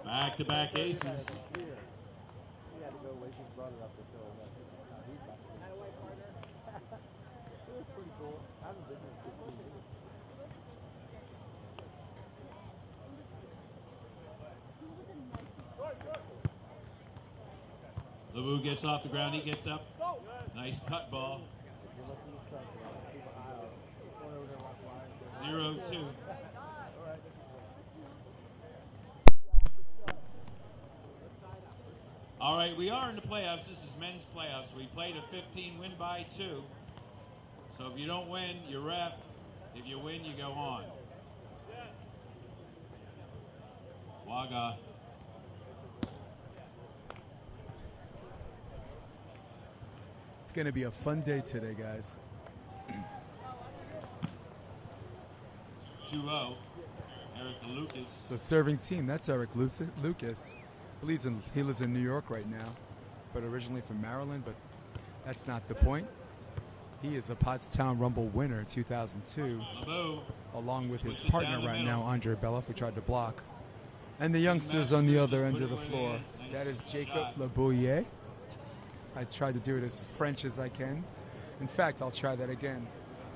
Back-to-back aces. LaBouliere gets off the ground. He gets up. Nice cut ball. 0-2. All right, we are in the playoffs. This is men's playoffs. We played a 15 win by 2. So if you don't win, you're ref. If you win, you go on. Waga. It's going to be a fun day today, guys. 2-0. Eric Lucas. So serving team, that's Eric Lucas. He lives in New York right now, but originally from Maryland, but that's not the point. He is a Pottstown Rumble winner 2002, along with his partner right now, Andre Belov, who tried to block. And the youngsters on the other end of the floor. That is Jacob LaBouliere. I tried to do it as French as I can. In fact, I'll try that again.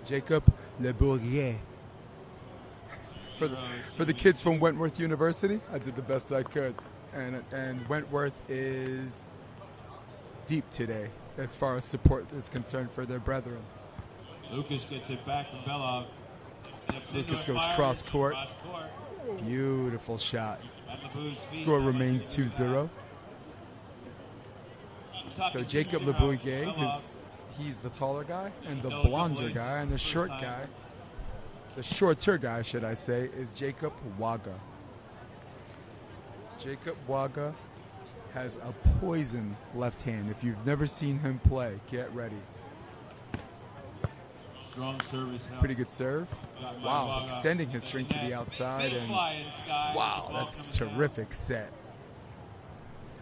Jacob LaBouliere. For the kids from Wentworth University, I did the best I could. And Wentworth is deep today as far as support is concerned for their brethren. Lucas gets it back from Belov. Lucas goes cross court. Beautiful shot. Score remains 2-0. So Jacob LaBouliere, he's the taller guy, and the blonder guy, and the shorter guy, should I say, is Jacob Waga. Jacob Waga has a poison left hand. If you've never seen him play, get ready. Strong service. Pretty good serve. Wow, extending his string to the outside, and wow, that's a terrific set.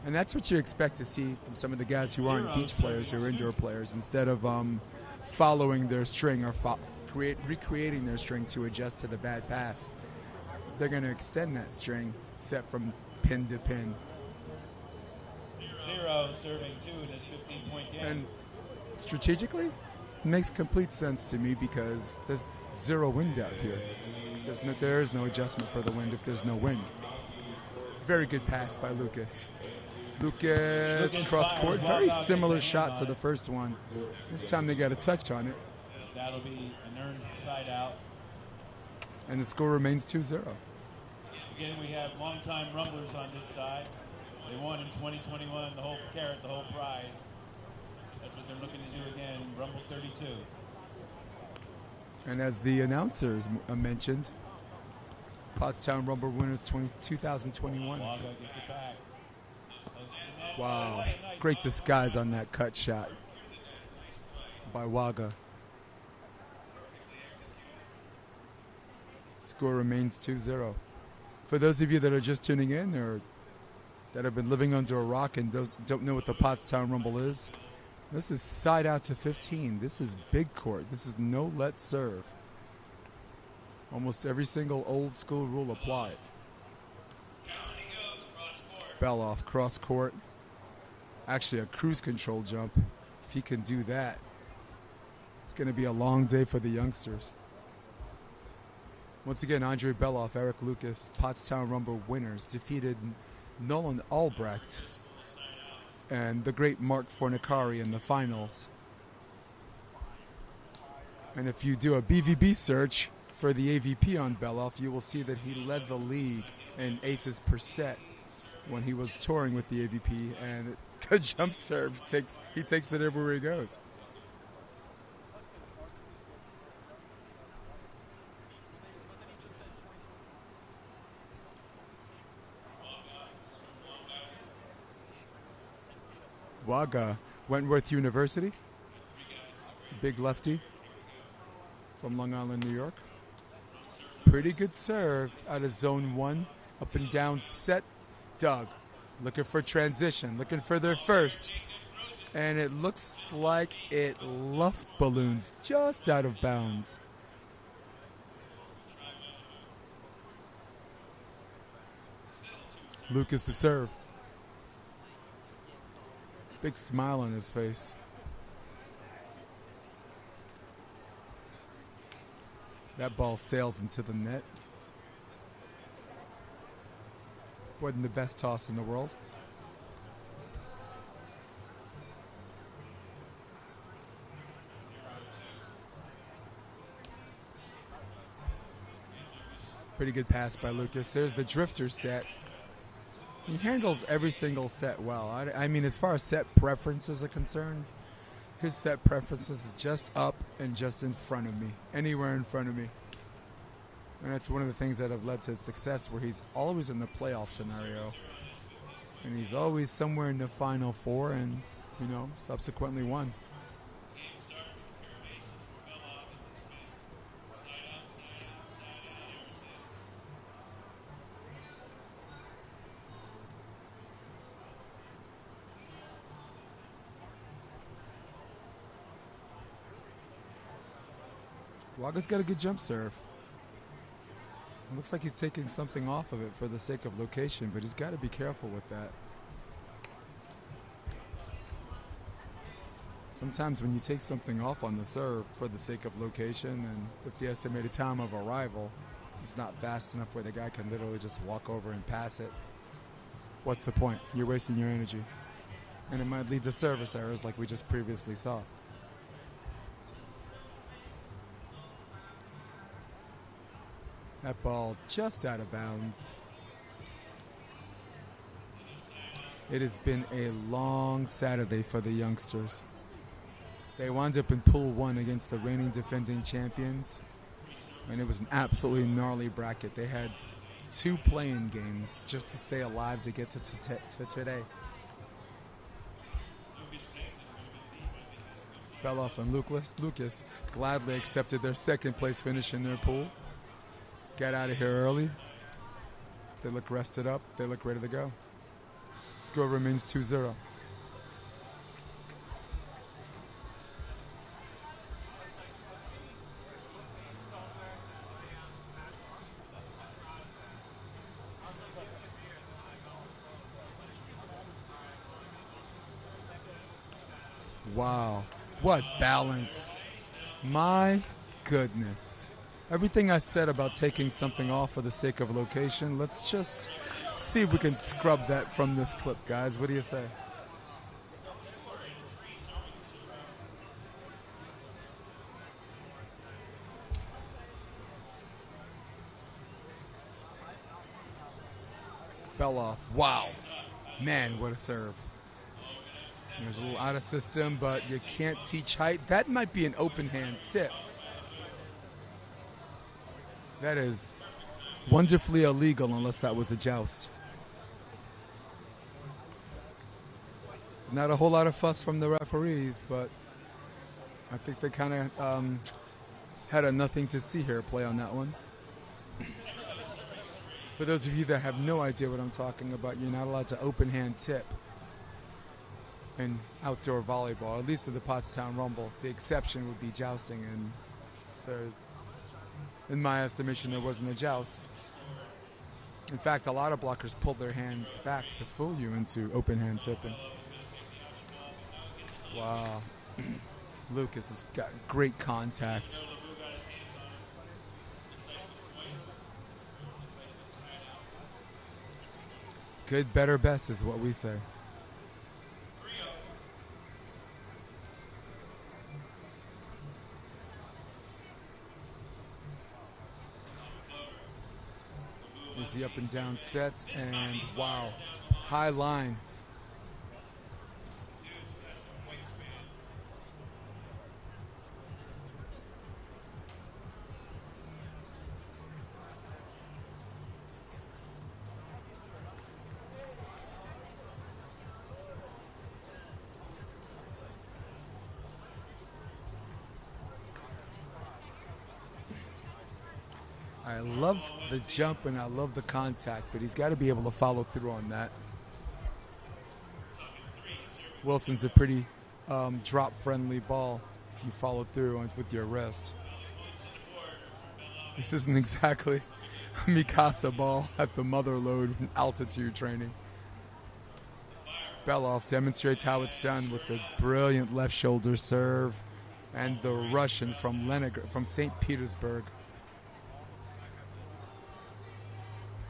And that's what you expect to see from some of the guys who aren't beach players, who are indoor players, instead of following their string or recreating their string to adjust to the bad pass. They're going to extend that string set from pin to pin. 0 serving 2 in this 15-point game. And strategically, it makes complete sense to me because there's zero wind out here. There is no adjustment for the wind if there's no wind. Very good pass by Lucas. Lucas cross court, very similar shot to the first one. This time they got a touch on it. That'll be an earned side out. And the score remains 2-0. Again, we have longtime Rumblers on this side. They won in 2021 the whole carrot, the whole prize. That's what they're looking to do again, Rumble 32. And as the announcers mentioned, Pottstown Rumble winners 2021. Waga gets it back. Wow, great disguise on that cut shot by Waga. Score remains 2-0. For those of you that are just tuning in or that have been living under a rock and don't know what the Pottstown Rumble is, this is side out to 15. This is big court. This is no let serve. Almost every single old school rule applies. Belov cross court. Actually a cruise control jump. If he can do that, it's going to be a long day for the youngsters. Once again, Andre Belov, Eric Lucas, Pottstown Rumble winners, defeated Nolan Albrecht and the great Mark Fornicari in the finals. And if you do a BVB search for the AVP on Belov, you will see that he led the league in aces per set when he was touring with the AVP, and a jump serve, he takes it everywhere he goes. Waga, Wentworth University, big lefty from Long Island, New York. Pretty good serve out of zone 1, up and down set. Doug looking for transition, looking for their first, and it looks like it luft balloons just out of bounds. Lucas to serve. Big smile on his face. That ball sails into the net. Wasn't the best toss in the world. Pretty good pass by Lucas. There's the drifter set. He handles every single set well. I mean, as far as set preferences are concerned, his set preferences is just up and just in front of me, anywhere in front of me. And that's one of the things that have led to his success, where he's always in the playoff scenario. And he's always somewhere in the Final Four and, you know, subsequently won. Waga's got a good jump serve. It looks like he's taking something off of it for the sake of location, but he's got to be careful with that. Sometimes when you take something off on the serve for the sake of location, and if the estimated time of arrival is not fast enough where the guy can literally just walk over and pass it, what's the point? You're wasting your energy. And it might lead to service errors like we just previously saw. That ball just out of bounds. It has been a long Saturday for the youngsters. They wound up in Pool 1 against the reigning defending champions, and it was an absolutely gnarly bracket. They had 2 play-in games just to stay alive to get to today. Belov and Lucas gladly accepted their second place finish in their pool. Get out of here early. They look rested up. They look ready to go. Score remains 2-0. Wow, what balance. My goodness. Everything I said about taking something off for the sake of location, let's just see if we can scrub that from this clip, guys. What do you say? Belov, wow. Man, what a serve. There's a little out of system, but you can't teach height. That might be an open hand tip. That is wonderfully illegal unless that was a joust. Not a whole lot of fuss from the referees, but I think they kind of had a nothing to see here play on that one. For those of you that have no idea what I'm talking about, you're not allowed to open hand tip in outdoor volleyball, at least in the Pottstown Rumble. The exception would be jousting, and in my estimation, there wasn't a joust. In fact, a lot of blockers pulled their hands back to fool you into open hand tipping. Wow. Lucas has got great contact. Good, better, best is what we say. There's the up and down set, and wow, high line. I love the jump and I love the contact, but he's got to be able to follow through on that. Wilson's a pretty drop-friendly ball if you follow through with your wrist. This isn't exactly Mikasa ball at the mother load altitude training. Belov demonstrates how it's done with the brilliant left shoulder serve and the Russian from Leningrad, from St. Petersburg,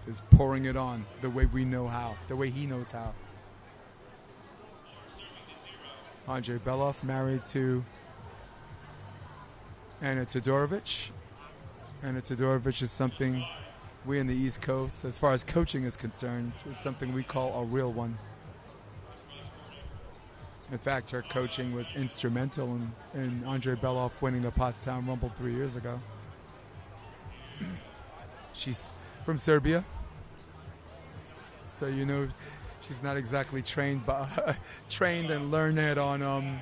is pouring it on the way we know how, the way he knows how. Andrei Belov married to Anna Todorovic. Anna Todorovic is something we in the East Coast, as far as coaching is concerned, is something we call a real one. In fact, her coaching was instrumental in Andrei Belov winning the Pottstown Rumble 3 years ago. She's from Serbia, so you know she's not exactly trained, but trained and learned it on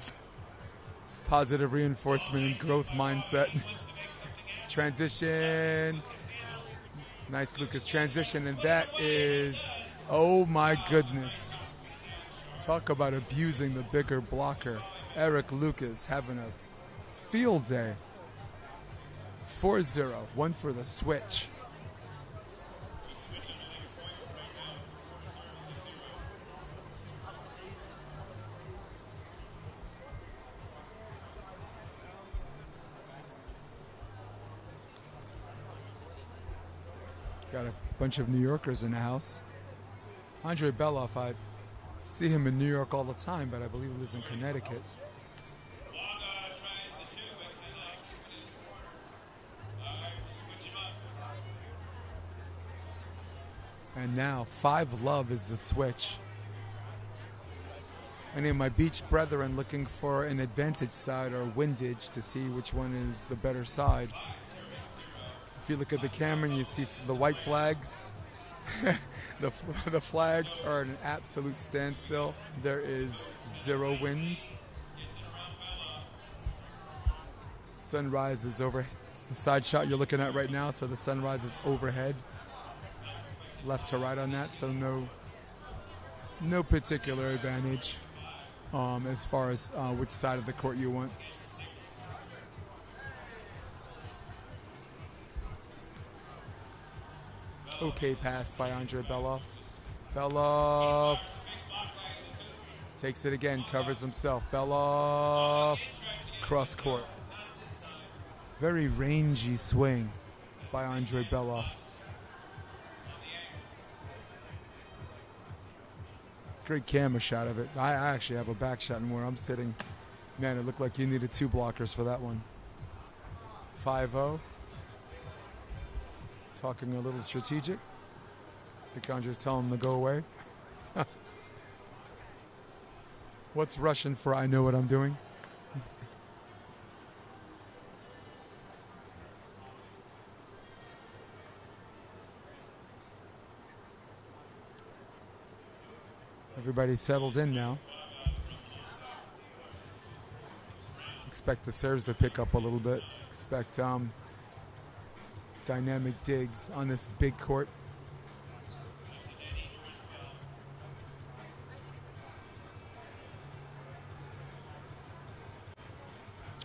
positive reinforcement and growth mindset. Transition, nice Lucas transition, and that is, oh my goodness. Talk about abusing the bigger blocker. Eric Lucas having a field day. 4-0, one for the switch. Got a bunch of New Yorkers in the house. Andrei Belov, I see him in New York all the time, but I believe he lives in Connecticut. Waga tries the 2, but cannot keep it in the corner. All right, switch him up. And now 5 love is the switch. Any of my beach brethren looking for an advantage side or windage to see which one is the better side. If you look at the camera and you see the white flags, the flags are at an absolute standstill. There is 0 wind. Sunrise is over. The side shot you're looking at right now, so the sunrise is overhead. Left to right on that, so no particular advantage as far as which side of the court you want. Okay pass by Andrei Belov. Belov takes it again, covers himself. Belov, cross court. Very rangy swing by Andrei Belov. Great camera shot of it. I actually have a back shot and where I'm sitting. Man, it looked like you needed 2 blockers for that one. 5-0. Talking a little strategic. I think Andrei's telling him to go away. What's Russian for I know what I'm doing? Everybody's settled in now. Expect the serves to pick up a little bit. Expect dynamic digs on this big court.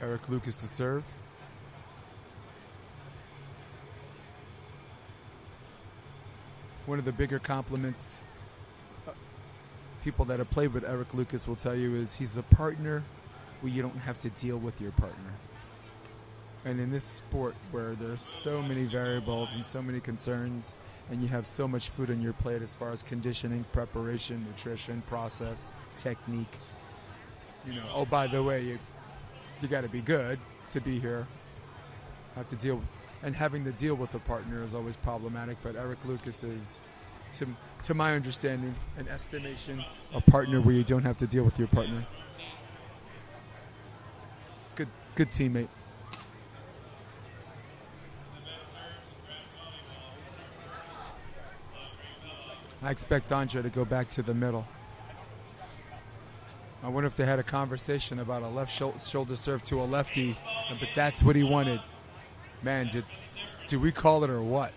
Eric Lucas to serve. One of the bigger compliments people that have played with Eric Lucas will tell you is he's a partner where you don't have to deal with your partner. And in this sport where there's so many variables and so many concerns and you have so much food on your plate as far as conditioning, preparation, nutrition, process, technique, you know, oh, by the way, you got to be good to be here. Have to deal with, and having to deal with a partner is always problematic, but Eric Lucas is, to my understanding and estimation, a partner where you don't have to deal with your partner. Good teammate. I expect Andrei to go back to the middle. I wonder if they had a conversation about a left shoulder serve to a lefty, but that's what he wanted. Man, did we call it or what?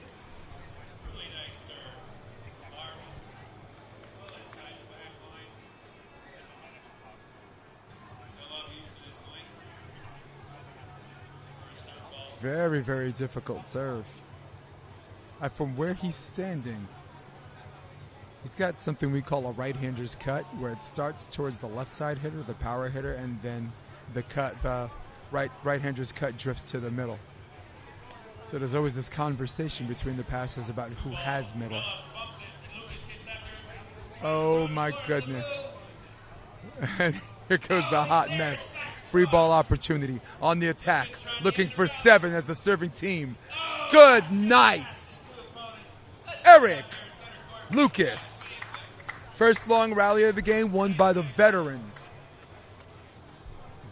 Very, very difficult serve. from where he's standing, he's got something we call a right-hander's cut, where it starts towards the left side hitter, the power hitter, and then the right-hander's cut drifts to the middle. So there's always this conversation between the passers about who has middle. Oh my goodness. And here goes the hot mess. Free ball opportunity on the attack. Looking for 7 as the serving team. Good night, Eric Lucas. First long rally of the game won by the veterans.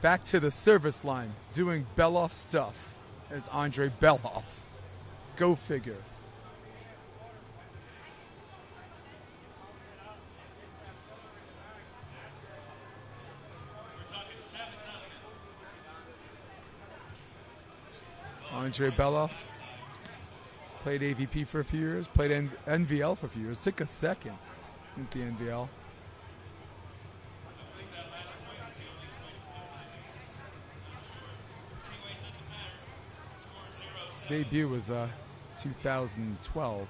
Back to the service line, doing Belov stuff as Andre Belov. Go figure. Andre Belov played AVP for a few years, played NVL for a few years, took a second in the NVL. His debut was 2012,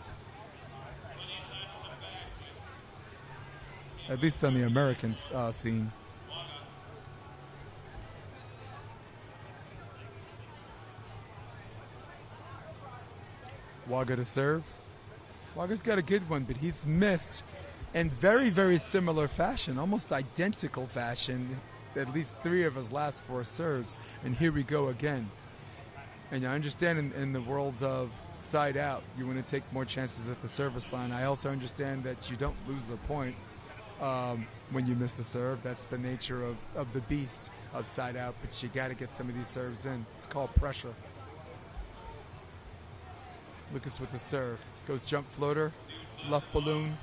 at least on the American scene. Waga to serve. Waga's got a good one, but he's missed in very, very similar fashion, almost identical fashion, at least 3 of his last 4 serves. And here we go again. And I understand in the world of side out, you want to take more chances at the service line. I also understand that you don't lose a point when you miss a serve. That's the nature of the beast of side out, but you got to get some of these serves in. It's called pressure. Lucas with the serve. Goes jump floater, left balloon,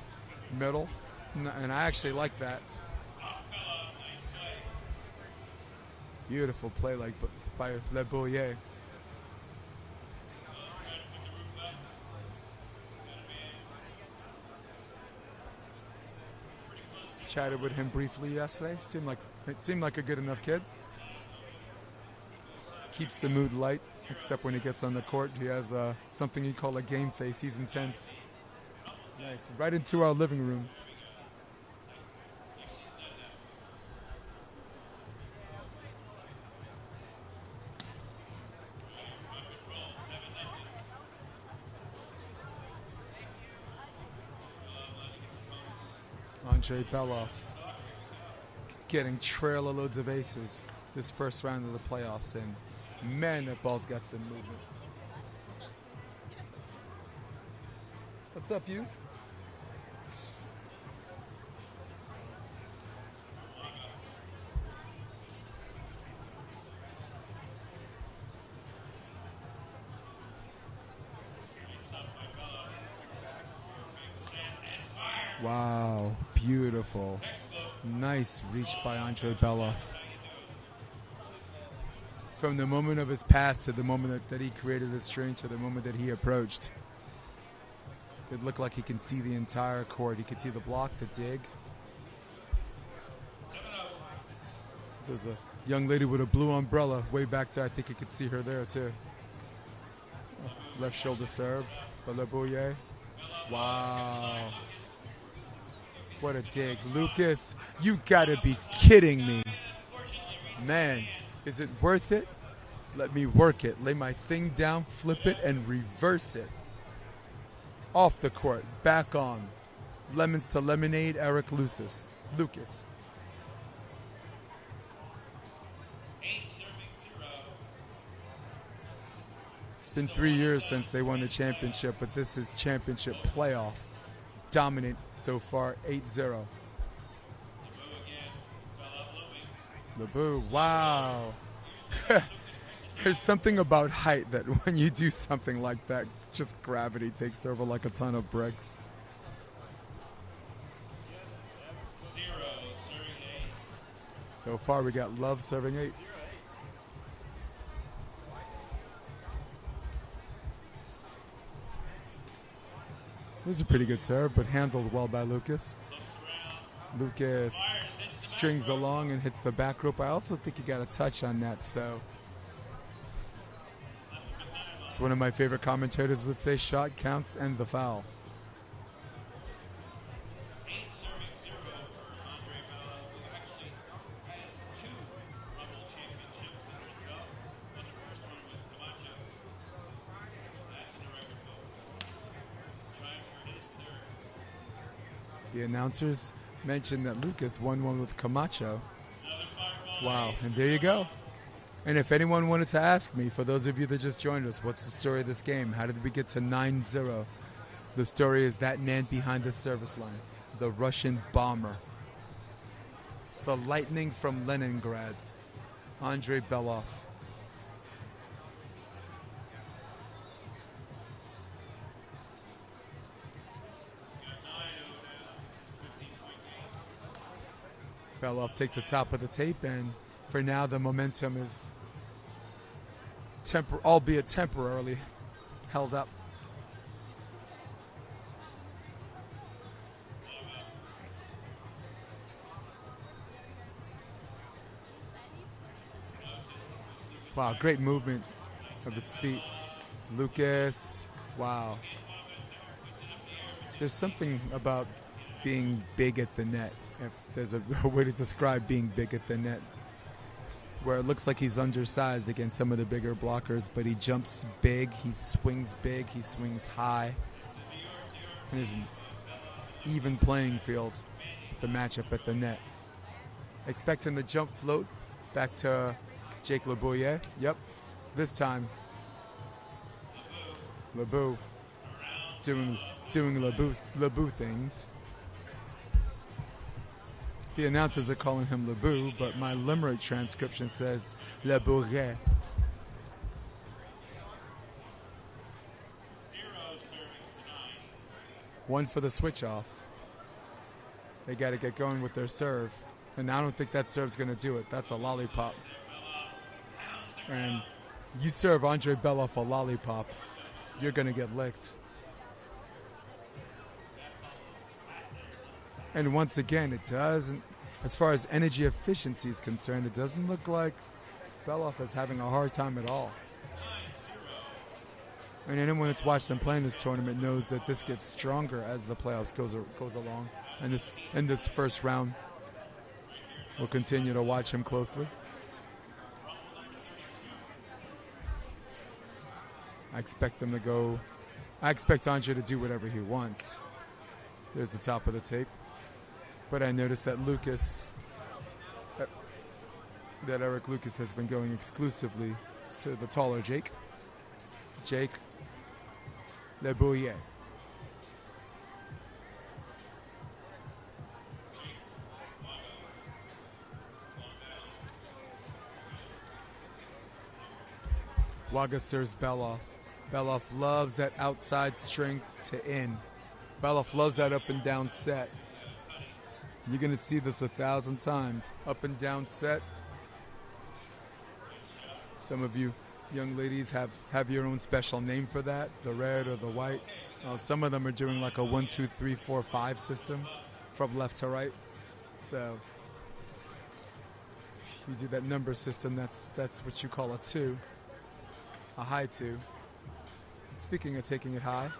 middle. And I actually like that. Beautiful play by LaBouliere. Chatted with him briefly yesterday. Seemed like a good enough kid. Keeps the mood light, except when he gets on the court. He has something he call a game face. He's intense. Nice. Right into our living room. Andre Belov getting trailer loads of aces this first round of the playoffs, and man, that ball's got some movement. What's up, you? Wow, beautiful. Nice reach by Andre Belov. From the moment of his pass to the moment that he created the string to the moment that he approached, it looked like he can see the entire court. He could see the block, the dig. There's a young lady with a blue umbrella way back there. I think you could see her there too. Left shoulder serve by LaBouliere. Wow. What a dig. Lucas, you gotta be kidding me. Man, is it worth it? Let me work it. Lay my thing down, flip it, and reverse it. Off the court, back on. Lemons to lemonade, Eric Lucas. It's been 3 years since they won the championship, but this is championship playoff. Dominant so far, 8-0. LaBou, wow. There's something about height that when you do something like that, just gravity takes over like a ton of bricks. So far we got Love serving 8. This is a pretty good serve, but handled well by Lucas. Lucas strings along and hits the back rope. I also think he got a touch on that, so As one of my favorite commentators would say, shot counts and the foul. The announcers mentioned that Lucas won one with Camacho. Wow, and there you go. And if anyone wanted to ask me, for those of you that just joined us, what's the story of this game? How did we get to 9-0? The story is that man behind the service line, the Russian bomber, the lightning from Leningrad, Andrei Belov. Belov takes the top of the tape, and for now the momentum is, albeit temporarily, held up. Wow, great movement of his feet. Lucas, wow. There's something about being big at the net, if there's a way to describe being big at the net, where it looks like he's undersized against some of the bigger blockers, but he jumps big, he swings high. And there's an even playing field, the matchup at the net. Expect him to jump float back to Jake LaBouliere. Yep, this time LaBou doing LaBou things. The announcers are calling him LaBou, but my Limerick transcription says LaBouliere. One for the switch off. They got to get going with their serve. And I don't think that serve's going to do it. That's a lollipop. And you serve Andrei Belov a lollipop, you're going to get licked. And once again, it doesn't, as far as energy efficiency is concerned, it doesn't look like Belov is having a hard time at all. And anyone that's watched them play in this tournament knows that this gets stronger as the playoffs goes along. And in this first round, we'll continue to watch him closely. I expect Andre to do whatever he wants. There's the top of the tape. But I noticed that Eric Lucas has been going exclusively to the taller Jake LaBouliere. Waga serves Belov. Belov loves that outside string to in. Belov loves that up and down set. You're going to see this 1,000 times. Up and down set. Some of you young ladies have your own special name for that, the red or the white. Some of them are doing like a 1, 2, 3, 4, 5 system from left to right. So if you do that number system, that's what you call a 2, a high 2. Speaking of taking it high,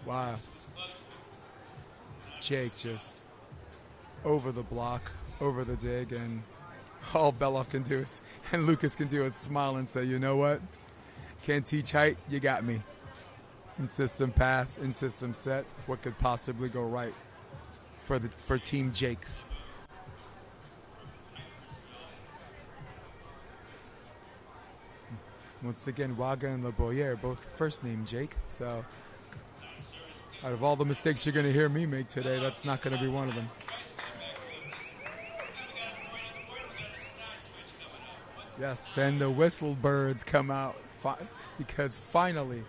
wow. Jake just over the block, over the dig, and all Belov can do is, and Lucas can do is smile and say, you know what? Can't teach height, you got me. In system pass, in system set, what could possibly go right for Team Jakes? Once again, Waga and LaBouliere, both first name Jake, so out of all the mistakes you're going to hear me make today, that's not going to be one of them. Yes, and the whistle birds come out because finally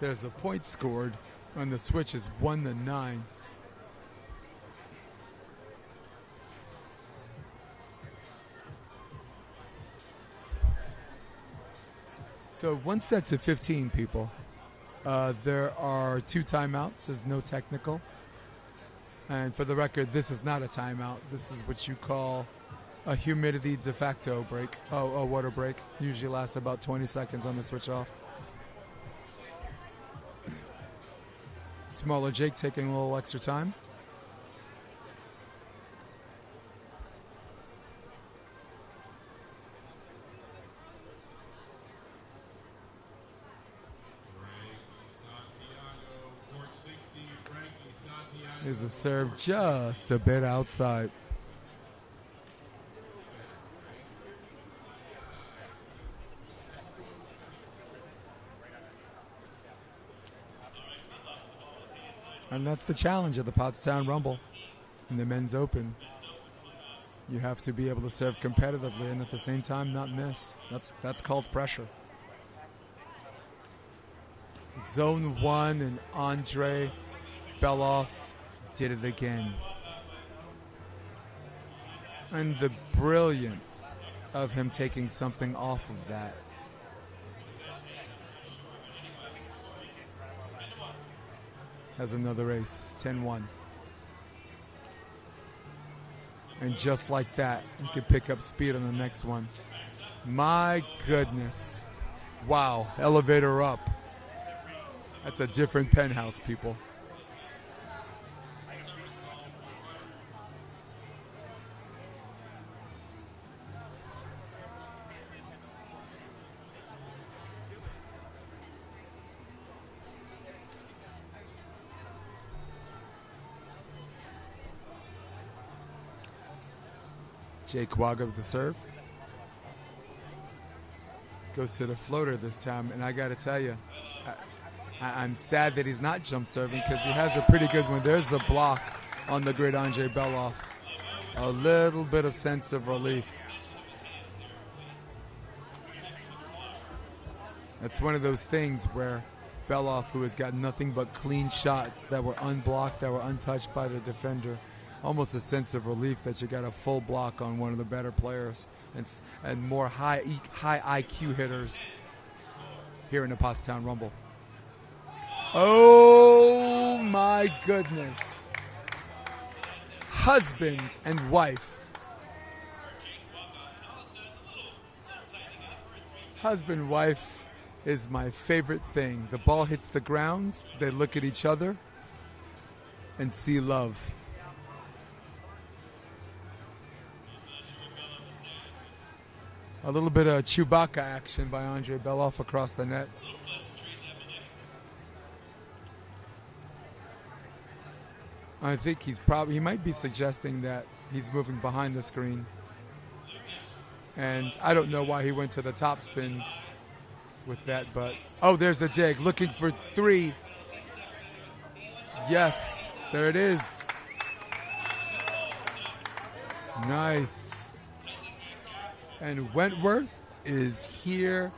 there's a point scored and the switch is 1-9. So 1 set to 15 people. There are 2 timeouts. There's no technical. And for the record, this is not a timeout. This is what you call a humidity de facto break. A water break. Usually lasts about 20 seconds on the switch off. Smaller Jake taking a little extra time. Is a serve just a bit outside. And that's the challenge of the Pottstown Rumble in the Men's Open. You have to be able to serve competitively and at the same time not miss. That's called pressure. Zone 1 and Andre Belov did it again. And the brilliance of him taking something off of that. Has another ace, 10-1. And just like that, he could pick up speed on the next one. My goodness. Wow, elevator up. That's a different penthouse, people. Jake Waga with the serve. Goes to the floater this time, and I got to tell you, I'm sad that he's not jump serving because he has a pretty good one. There's the block on the great Andre Belov. A little bit of sense of relief. That's one of those things where Belov, who has got nothing but clean shots that were unblocked, that were untouched by the defender, almost a sense of relief that you got a full block on one of the better players and more high IQ hitters here in the Pottstown Rumble. Oh my goodness. Husband and wife. Husband, wife is my favorite thing. The ball hits the ground, they look at each other and see love. A little bit of Chewbacca action by Andre Belov across the net. I think he might be suggesting that he's moving behind the screen. And I don't know why he went to the top spin with that, but oh, there's a dig, looking for 3. Yes, there it is. Nice. And Wentworth is here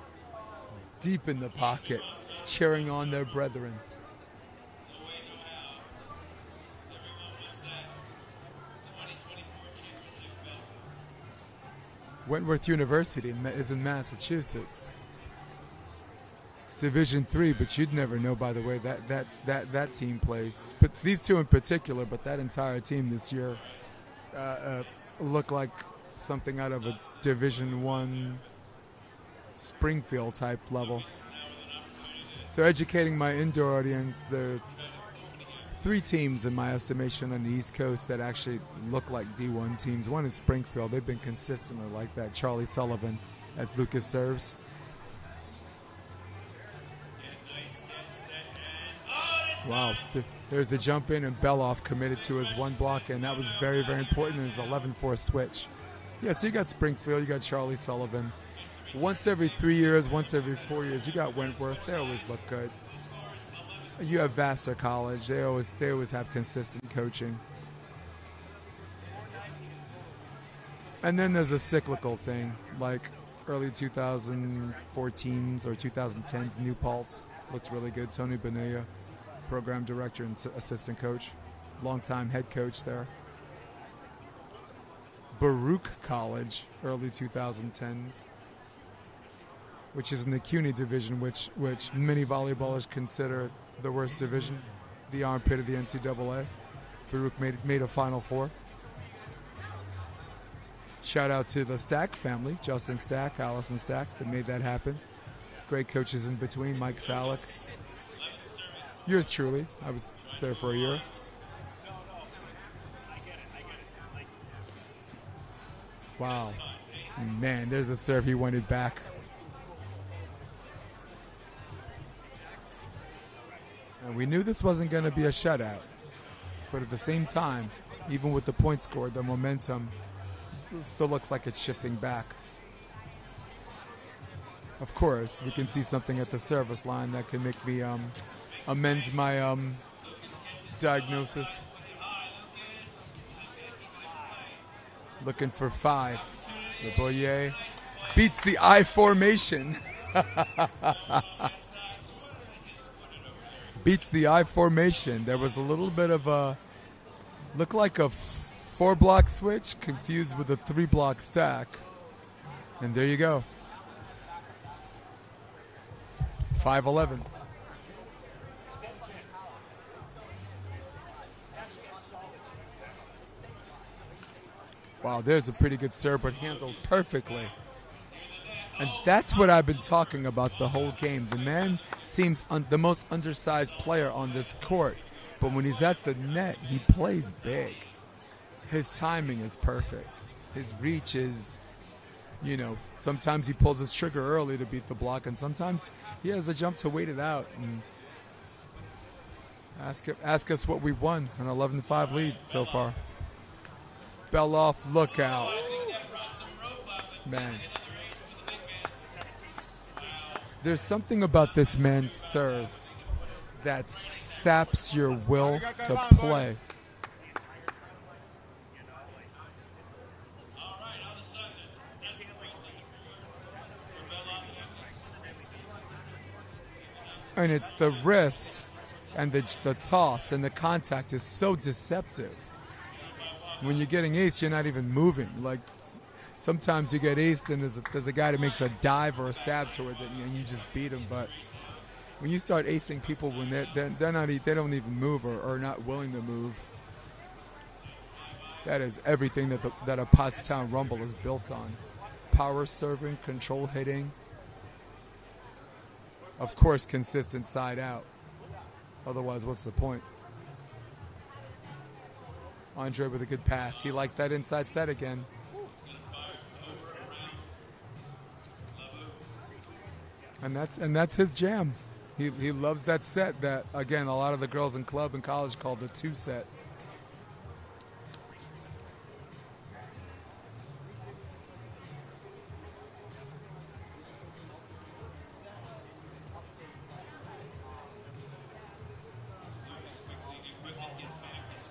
deep in the pocket, cheering on their brethren. Wentworth University is in Massachusetts. It's Division III, but you'd never know, by the way, that team plays. But these two in particular, but that entire team this year look like something out of a Division I Springfield type level. So educating my indoor audience, there are 3 teams in my estimation on the East Coast that actually look like D1 teams. One is Springfield. They've been consistently like that. Charlie Sullivan as Lucas serves. Wow. There's the jump in, and Belov committed to his one block, and that was very, very important in his 11-4 switch. Yeah, so you got Springfield, you got Charlie Sullivan. Once every 3 years, once every 4 years, you got Wentworth. They always look good. You have Vassar College. They always have consistent coaching. And then there's a cyclical thing, like early 2014s or 2010s. New Paltz looked really good. Tony Bonilla, program director and assistant coach, longtime head coach there. Baruch College, early 2010s, which is in the CUNY division, which many volleyballers consider the worst division, the armpit of the NCAA. Baruch made a Final Four. Shout out to the Stack family, Justin Stack, Allison Stack, that made that happen. Great coaches in between, Mike Salick. Yours truly. I was there for a year. Wow. Man, there's a serve. He wanted back. And we knew this wasn't going to be a shutout. But at the same time, even with the point scored, the momentum still looks like it's shifting back. Of course, we can see something at the service line that can make me amend my diagnosis. Looking for 5. LaBouliere beats the I formation. Beats the I formation. There was a little bit of a, looked like a 4-block switch confused with a 3-block stack. And there you go. 5-11. Wow, there's a pretty good serve, but handled perfectly. And that's what I've been talking about the whole game. The man seems the most undersized player on this court, but when he's at the net, he plays big. His timing is perfect. His reach is, you know, sometimes he pulls his trigger early to beat the block, and sometimes he has a jump to wait it out. And ask us what we won, an 11-5 lead so far. Belov, look out. Man. There's something about this man's serve that saps your will to play. And the wrist and the toss and the contact is so deceptive. When you're getting aced, you're not even moving. Like, sometimes you get aced and there's a guy that makes a dive or a stab towards it and you just beat him. But when you start acing people when they don't even move or are not willing to move, that is everything that a Pottstown Rumble is built on. Power serving, control hitting, of course consistent side out. Otherwise, what's the point? Andre with a good pass. He likes that inside set again. And that's his jam. He loves that set that, again, a lot of the girls in club and college called the 2 set.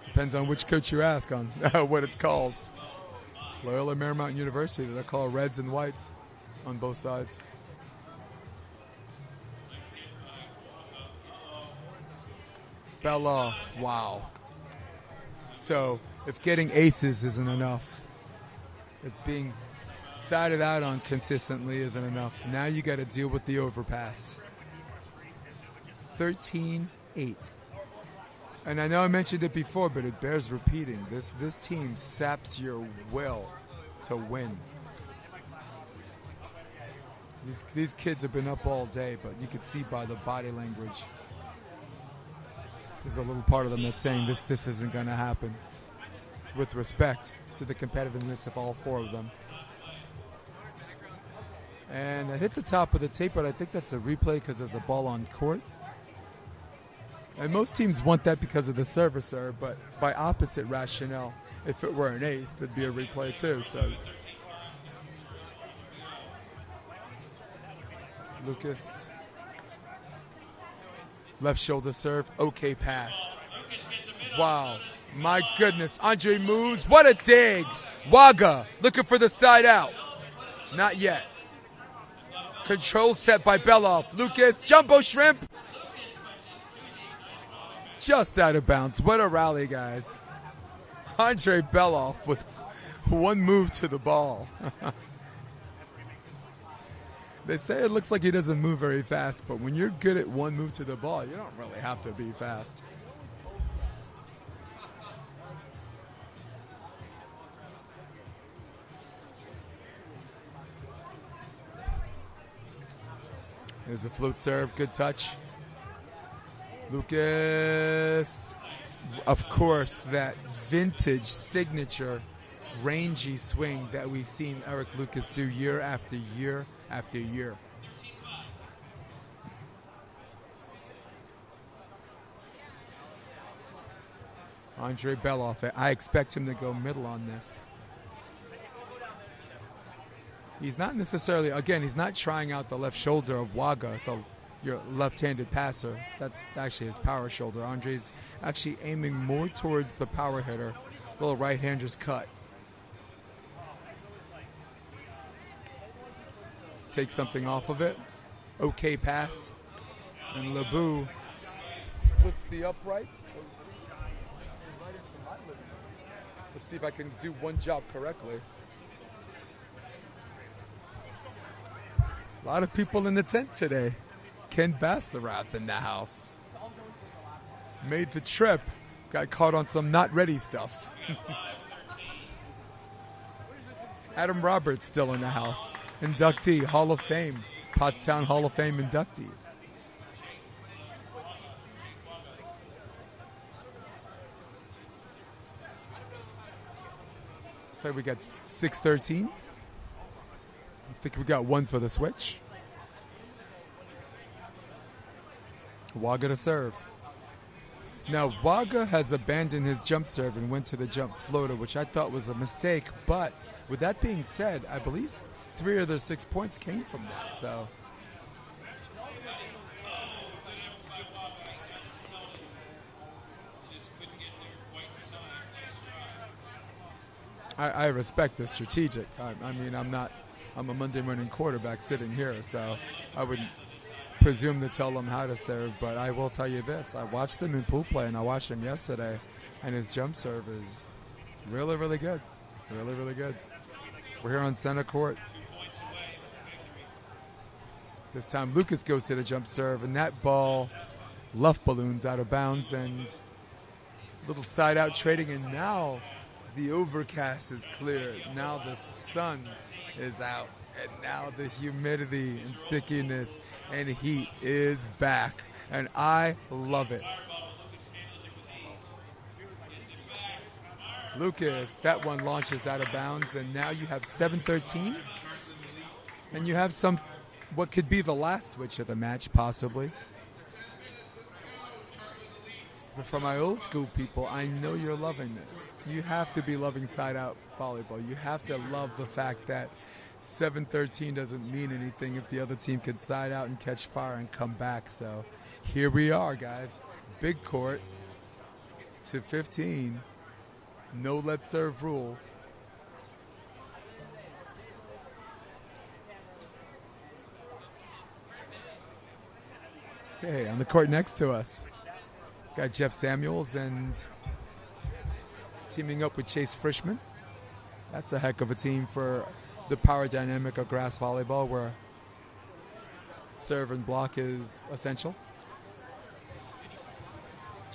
Depends on which coach you ask on what it's called. Loyola Marymount University, they're called reds and whites on both sides. Belov, wow. So if getting aces isn't enough, if being sided out on consistently isn't enough, now you got to deal with the overpass. 13-8. And I know I mentioned it before, but it bears repeating. This team saps your will to win. These kids have been up all day, but you can see by the body language. There's a little part of them that's saying this isn't going to happen. With respect to the competitiveness of all 4 of them. And I hit the top of the tape, but I think that's a replay because there's a ball on court. And most teams want that because of the servicer, but by opposite rationale, if it were an ace, there'd be a replay too. So Lucas, left shoulder serve, okay pass. Wow, my goodness, Andre moves, what a dig. Waga looking for the side out, not yet. Control set by Belov. Lucas, jumbo shrimp. Just out of bounds. What a rally, guys. Andre Belov with 1 move to the ball. They say it looks like he doesn't move very fast, but when you're good at 1 move to the ball, you don't really have to be fast. There's a float serve, good touch. Lucas, of course, that vintage signature rangy swing that we've seen Eric Lucas do year after year after year. Andre Belov, I expect him to go middle on this. He's not necessarily, again, he's not trying out the left shoulder of Waga, your left-handed passer. That's actually his power shoulder. Andre's actually aiming more towards the power hitter. Little right-hander's cut. Take something off of it. Okay pass. And LaBouliere splits the uprights. Let's see if I can do one job correctly. A lot of people in the tent today. Ken Bassarath in the house. Made the trip. Got caught on some not ready stuff. Adam Roberts still in the house. Inductee, Hall of Fame. Pottstown Hall of Fame inductee. So we got 6-13. I think we got one for the switch. Waga to serve. Now, Waga has abandoned his jump serve and went to the jump floater, which I thought was a mistake. But with that being said, I believe 3 of their 6 points came from that. So I respect the strategic. I mean, I'm a Monday morning quarterback sitting here, so I wouldn't presume to tell him how to serve, but I will tell you this. I watched him in pool play, and I watched him yesterday, and his jump serve is really, really good. Really, really good. We're here on center court. This time Lucas goes to the jump serve, and that ball luff balloons out of bounds, and little side out trading, and now the overcast is clear. Now the sun is out. And now the humidity and stickiness and heat is back. And I love it. Lucas, that one launches out of bounds. And now you have 7-13. And you have what could be the last switch of the match, possibly. But for my old school people, I know you're loving this. You have to be loving side-out volleyball. You have to love the fact that 7-13 doesn't mean anything if the other team can side out and catch fire and come back. So here we are, guys. Big court to 15. No let serve rule. Okay, on the court next to us, got Jeff Samuels and teaming up with Chase Frischman. That's a heck of a team for the power dynamic of grass volleyball, where serve and block is essential.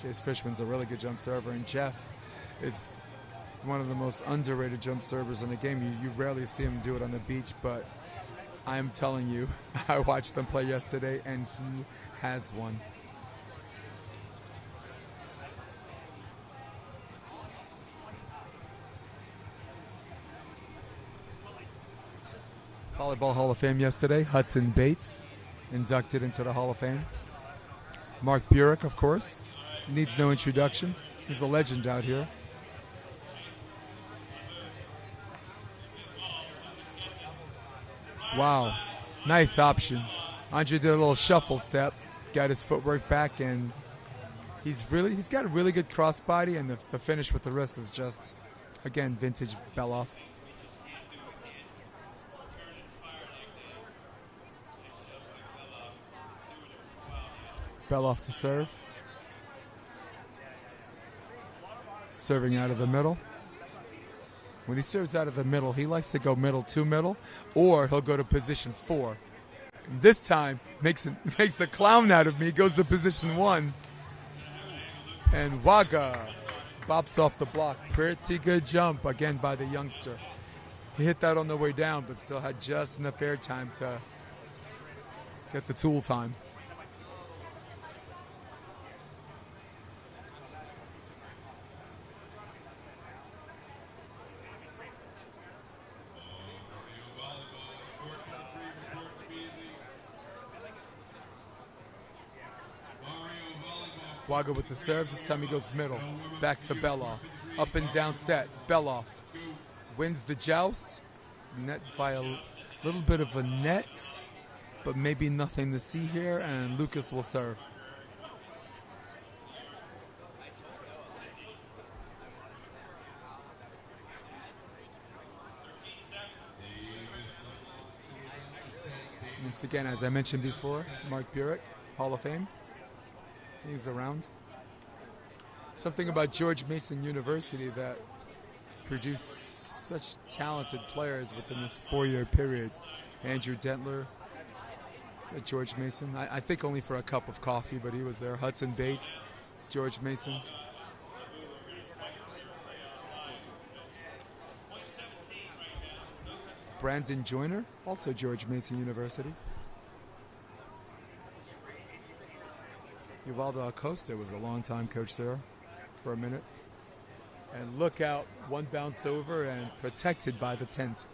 Chase Frischman's a really good jump server, and Jeff is one of the most underrated jump servers in the game. You rarely see him do it on the beach, but I'm telling you, I watched them play yesterday, and he has one. Volleyball Hall of Fame yesterday. Hudson Bates inducted into the Hall of Fame. Mark Burek, of course, needs no introduction. He's a legend out here. Wow, nice option. Andre did a little shuffle step, got his footwork back, and he's got a really good crossbody, and the finish with the wrist is just, again, vintage Belov. Belov to serve. Serving out of the middle. When he serves out of the middle, he likes to go middle to middle, or he'll go to position 4. And this time, makes a clown out of me, goes to position 1. And Waga bops off the block. Pretty good jump, again, by the youngster. He hit that on the way down, but still had just enough air time to get the tool time. Waga with the serve. This time he goes middle. Back to Belov. Up and down set. Belov wins the joust. Net via a little bit of a net, but maybe nothing to see here. And Lucas will serve. Once again, as I mentioned before, Mark Burek, Hall of Fame. He's around. Something about George Mason University that produced such talented players within this 4-year period. Andrew Dentler at George Mason. I think only for a cup of coffee, but he was there. Hudson Bates, it's George Mason. Brandon Joyner, also George Mason University. Uvaldo Acosta was a long-time coach there for a minute. And look out, one bounce over and protected by the tent.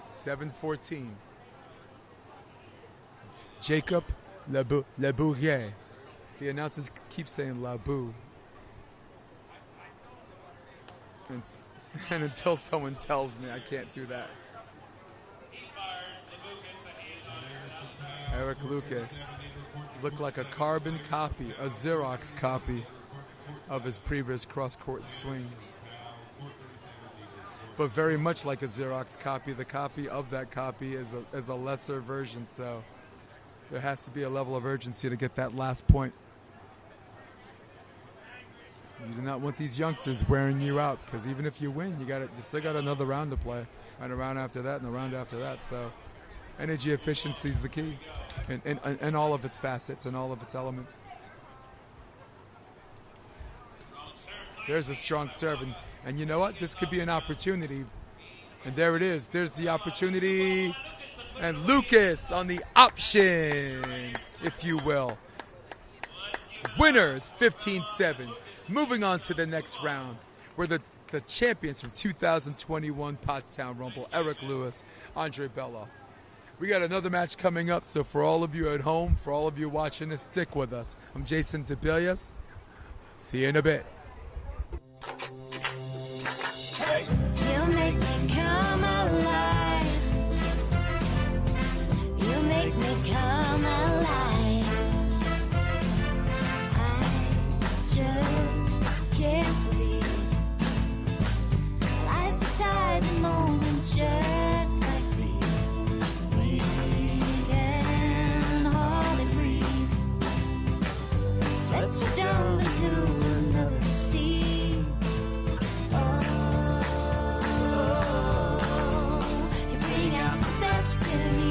7-14. Jacob LaBouliere. The announcers keep saying Labou. And until someone tells me, I can't do that. Eric Lucas looked like a carbon copy, a Xerox copy of his previous cross-court swings. But very much like a Xerox copy, the copy of that copy is a lesser version, so there has to be a level of urgency to get that last point. You do not want these youngsters wearing you out, because even if you win, you still got another round to play, and a round after that, and a round after that. So, energy efficiency is the key, in all of its facets and all of its elements. There's a strong serve, and you know what? This could be an opportunity, and there it is. There's the opportunity, and Lucas on the option, if you will. Winners 15-7. Moving on to the next round, where the champions from 2021 Pottstown Rumble, Eric Lewis, Andre Belov. We got another match coming up, so for all of you at home, for all of you watching this, stick with us. I'm Jason DeBelius. See you in a bit. You make me come alive. You make me come alive. I just can't believe life's a tide of moments just like these. We can hardly breathe. Let's jump into another sea. You bring out the best in me.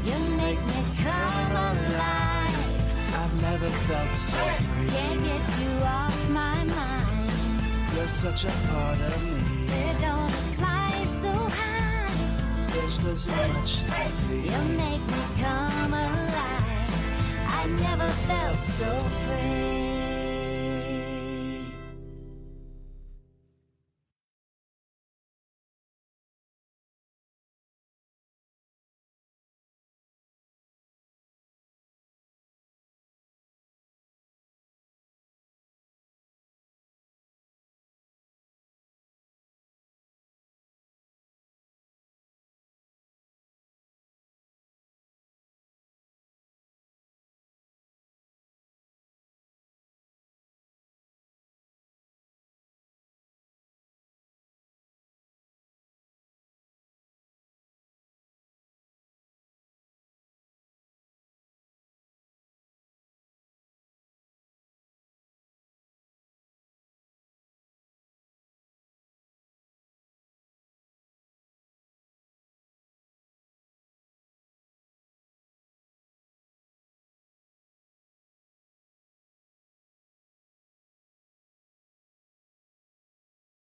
You make me come alive. I've never felt so free. Can't get you off my mind. You're such a part of me. They don't fly so high. There's so much to see. You make me come alive. I never felt so free.